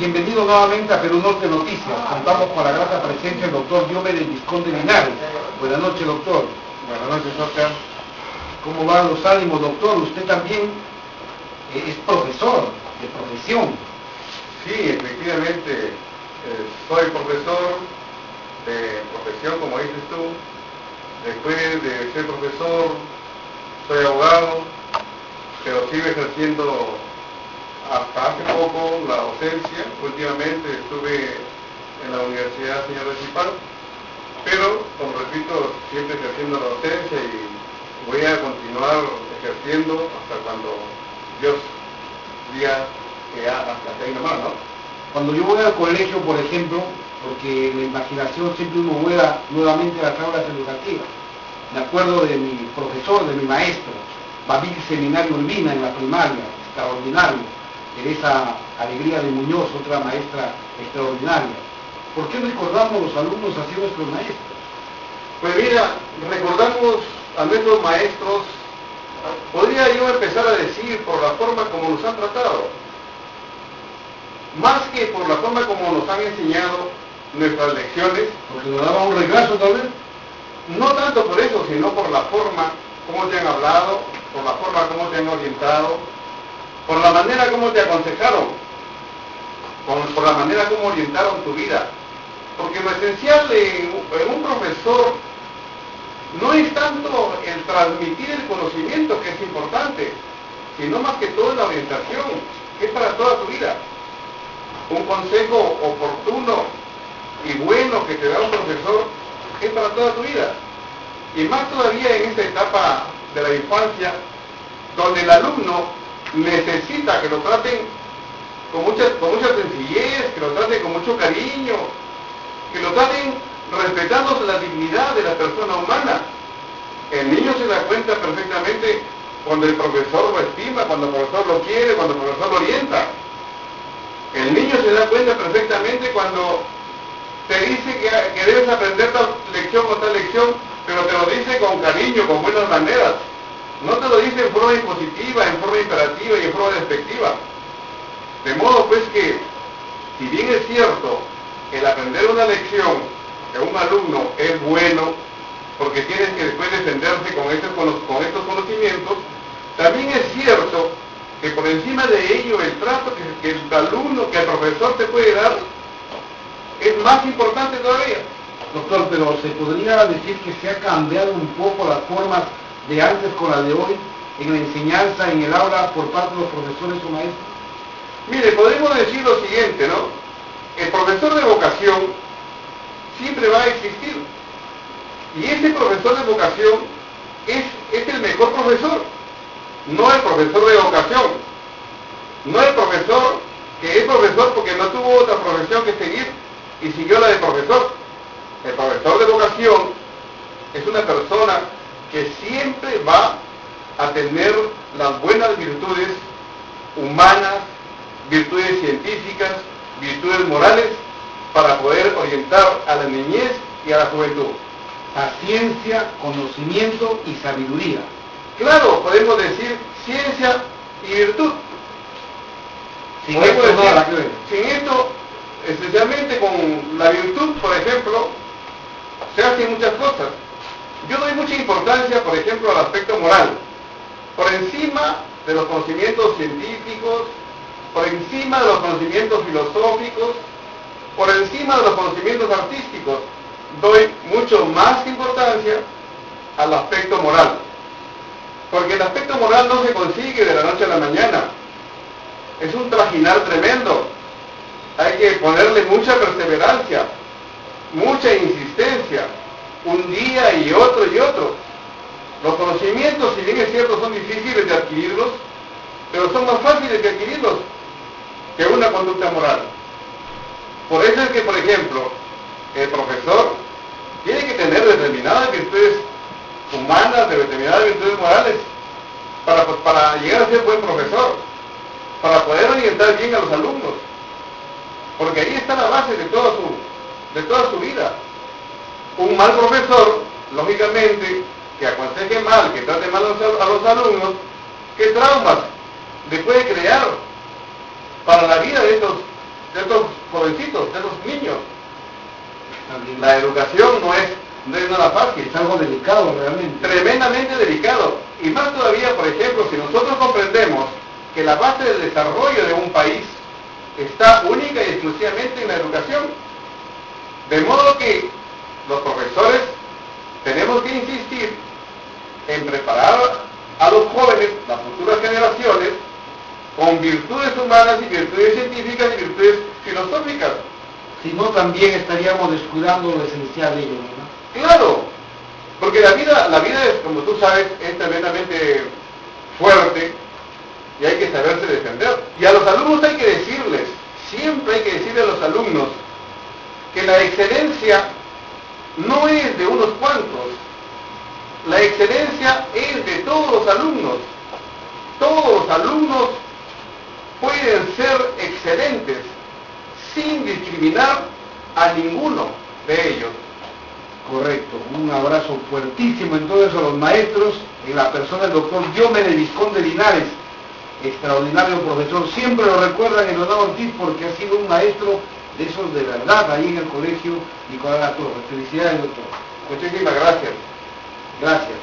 Bienvenido nuevamente a Perú Norte Noticias. Contamos con la grata presencia del doctor Diomedes Vizconde Linares. Buenas noches, doctor. Buenas noches, Oscar. ¿Cómo van los ánimos, doctor? Usted también es profesor de profesión. Sí, efectivamente, soy profesor de profesión, como dices tú. Después de ser profesor, soy abogado, pero sigo ejerciendo hasta hace poco la docencia. Últimamente estuve en la Universidad Señor Recipal, pero, como repito, siempre ejerciendo la docencia y voy a continuar ejerciendo hasta cuando Dios diga que hasta ahí nomás, ¿no? Cuando yo voy al colegio, por ejemplo, porque en la imaginación siempre uno vuela nuevamente a las aulas educativas. Me acuerdo de mi profesor, de mi maestro, Babil Seminario Urbina en la primaria, extraordinario. Teresa Alegría de Muñoz, otra maestra extraordinaria. ¿Por qué recordamos los alumnos así nuestros maestros? Pues mira, recordamos a nuestros maestros, podría yo empezar a decir por la forma como nos han tratado, más que por la forma como nos han enseñado nuestras lecciones. Porque nos daba un regazo tal vez. No tanto por eso, sino por la forma como te han hablado, por la forma como te han orientado, por la manera como te aconsejaron, por la manera como orientaron tu vida. Porque lo esencial en un profesor no es tanto el transmitir el conocimiento, que es importante, sino más que todo la orientación, que es para toda tu vida. Un consejo oportuno y bueno que te da un profesor es para toda tu vida. Y más todavía en esta etapa de la infancia, donde el alumno necesita que lo traten con mucha sencillez, que lo traten con mucho cariño, que lo traten respetando la dignidad de la persona humana. El niño se da cuenta perfectamente cuando el profesor lo estima, cuando el profesor lo quiere, cuando el profesor lo orienta. El niño se da cuenta perfectamente cuando te dice que debes aprender tal lección o tal lección, pero te lo dice con cariño, con buenas maneras. No te lo dice en forma impositiva, en forma imperativa y en forma despectiva. De modo pues que, si bien es cierto, el aprender una lección de un alumno es bueno, porque tienes que después defenderse con estos conocimientos, también es cierto que por encima de ello el trato que el alumno, que el profesor te puede dar, es más importante todavía. Doctor, pero ¿se podría decir que se ha cambiado un poco las formas de antes con las de hoy en la enseñanza, en el aula, por parte de los profesores o maestros? Mire, podemos decir lo siguiente, ¿no? El profesor de vocación siempre va a existir. Y ese profesor de vocación es el mejor profesor, no el profesor de vocación. No el profesor que es profesor porque no tuvo otra profesión que seguir y siguió la de profesor. El profesor de vocación es una persona que siempre va a tener las buenas virtudes humanas, virtudes científicas, virtudes morales, para poder orientar a la niñez y a la juventud. Paciencia, conocimiento y sabiduría. Claro, podemos decir ciencia y virtud. Sin esto, especialmente con la virtud, por ejemplo, se hacen muchas cosas. Yo doy mucha importancia, por ejemplo, al aspecto moral. Por encima de los conocimientos científicos, por encima de los conocimientos filosóficos, por encima de los conocimientos artísticos, doy mucho más importancia al aspecto moral. Porque el aspecto moral no se consigue de la noche a la mañana. Es un trajinar tremendo. Hay que ponerle mucha perseverancia, mucha insistencia, un día y otro y otro. Los conocimientos, si bien es cierto, son difíciles de adquirirlos, pero son más fáciles de adquirirlos que una conducta moral. Por eso es que, por ejemplo, el profesor tiene que tener determinadas virtudes humanas, determinadas virtudes morales, para llegar a ser buen profesor, para poder orientar bien a los alumnos, porque ahí está la base de toda su vida. Un mal profesor, lógicamente, que aconseje mal, que trate mal a los alumnos, ¿qué traumas le puede crear para la vida de de estos jovencitos, de estos niños. También La educación no es nada fácil. es algo delicado realmente. Tremendamente delicado. Y más todavía, por ejemplo, si nosotros comprendemos que la base del desarrollo de un país está única y exclusivamente en la educación. De modo que los profesores tenemos que insistir en preparar a los jóvenes, las futuras generaciones, con virtudes humanas y virtudes científicas y virtudes filosóficas. Si no, también estaríamos descuidando lo esencial de ello, ¿no? Claro, porque la vida es, como tú sabes, es tremendamente fuerte y hay que saberse defender. Y a los alumnos hay que decirles, siempre hay que decirle a los alumnos, que la excelencia no es de unos cuantos, la excelencia es de todos los alumnos. Todos los alumnos pueden ser excelentes sin discriminar a ninguno de ellos. Correcto. Un abrazo fuertísimo entonces a los maestros, en la persona del doctor Diomedes Vizconde Linares, extraordinario profesor. Siempre lo recuerdan en Leonardo Ortiz porque ha sido un maestro de esos de verdad ahí en el colegio Nicolás Latorre. Felicidades, doctor. Muchísimas gracias. Gracias.